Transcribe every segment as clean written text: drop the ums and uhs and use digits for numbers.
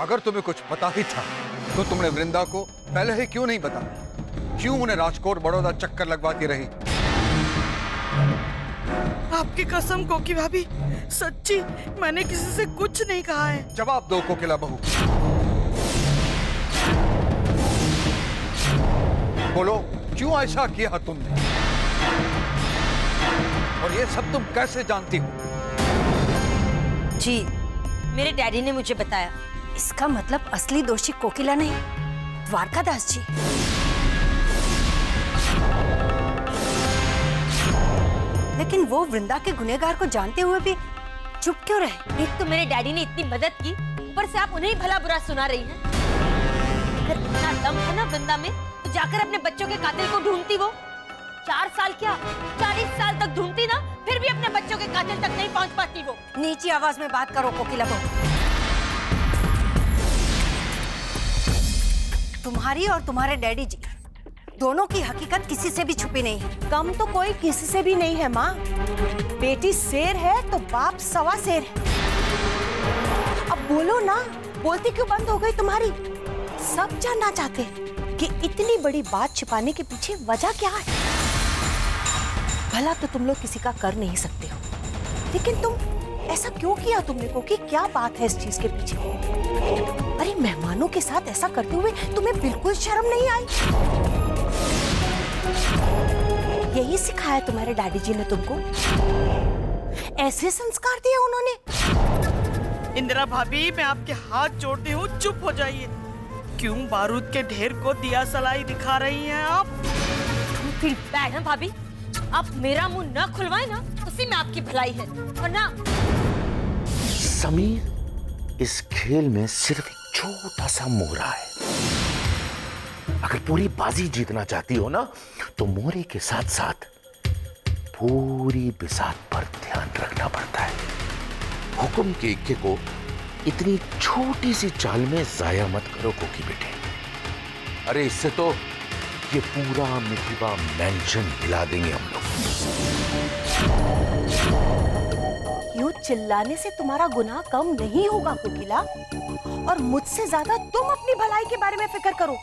अगर तुम्हें कुछ पता ही था तो तुमने वृंदा को पहले ही क्यों नहीं बताया? क्यों उन्हें राजकोट बड़ौदा चक्कर लगवाती रही? आपकी कसम कोकी भाभी, सच्ची मैंने किसी से कुछ नहीं कहा है। जवाब दो कोकिला बहू, बोलो क्यों ऐसा किया तुमने? और ये सब तुम कैसे जानती हो? जी, मेरे डैडी ने मुझे बताया। इसका मतलब असली दोषी कोकिला नहीं, द्वारकादास जी। लेकिन वो वृंदा के गुनहगार को जानते हुए भी चुप क्यों रहे? एक तो मेरे डैडी ने इतनी मदद की, ऊपर से आप उन्हें भला बुरा सुना रही हैं। अगर इतना दम है ना वृंदा में, तो जाकर अपने बच्चों के कातिल को ढूंढती वो। 4 साल क्या 40 साल तक ढूंढती ना, फिर भी अपने बच्चों के कातिल तक नहीं पहुंच पाती वो। नीची आवाज में बात करो कोकिला बहू। तुम्हारी और तुम्हारे डैडी जी दोनों की हकीकत किसी से भी छुपी नहीं है। कम तो कोई किसी से भी नहीं है माँ। बेटी शेर है तो बाप सवा शेर है। अब बोलो ना, बोलती क्यों बंद हो गई तुम्हारी? सब जानना चाहते हैं कि इतनी बड़ी बात छिपाने के पीछे वजह क्या है। भला तो तुम लोग किसी का कर नहीं सकते हो, लेकिन तुम ऐसा क्यों किया तुमने को? कि क्या बात है इस चीज के पीछे? अरे मेहमानों के साथ ऐसा करते हुए तुम्हें बिल्कुल शर्म नहीं आई? यही सिखाया तुम्हारे डैडी जी ने तुमको? ऐसे संस्कार दिए उन्होंने? इंदिरा भाभी, मैं आपके हाथ जोड़ती हूँ, चुप हो जाइए। क्यों बारूद के ढेर को दिया सलाई दिखा रही हैं आप? फिर बैड है भाभी, आप मेरा मुंह न खुलवाए ना, उसी में आपकी भलाई है। और ना समीर, इस खेल में सिर्फ एक छोटा सा मोहरा है। अगर पूरी बाजी जीतना चाहती हो ना, तो मोहरे के साथ साथ पूरी बिसात पर ध्यान रखना पड़ता है। हुक्म के इक्के को इतनी छोटी सी चाल में जाया मत करो कोकी बेटे। अरे इससे तो ये पूरा मिथिवा मैंशन हिला देंगे हम लोग। यूं चिल्लाने से तुम्हारा गुनाह कम नहीं होगा कोकिला। और मुझसे ज्यादा तुम अपनी भलाई के बारे में फिक्र करो।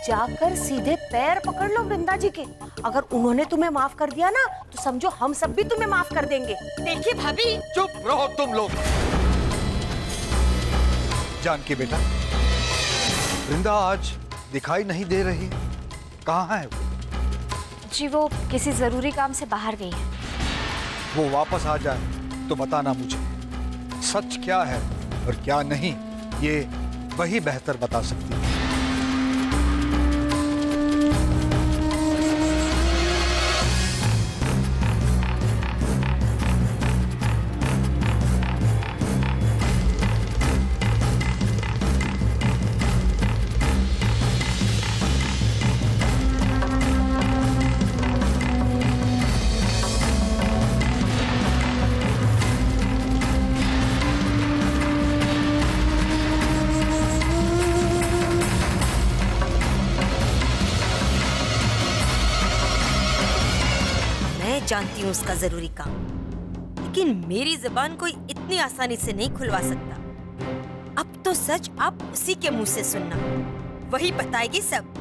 जाकर सीधे पैर पकड़ लो वृंदा जी के। अगर उन्होंने तुम्हें माफ कर दिया ना, तो समझो हम सब भी तुम्हें माफ कर देंगे। देखिए भाभी, चुप रहो तुम लोग। जानकी बेटा, वृंदा आज दिखाई नहीं दे रही, कहाँ है वो? जी वो किसी जरूरी काम से बाहर गई है। वो वापस आ जाए तो बताना मुझे। सच क्या है और क्या नहीं, ये वही बेहतर बता सकती है। जानती हूँ उसका जरूरी काम, लेकिन मेरी जुबान कोई इतनी आसानी से नहीं खुलवा सकता। अब तो सच आप उसी के मुंह से सुनना, वही बताएगी सब।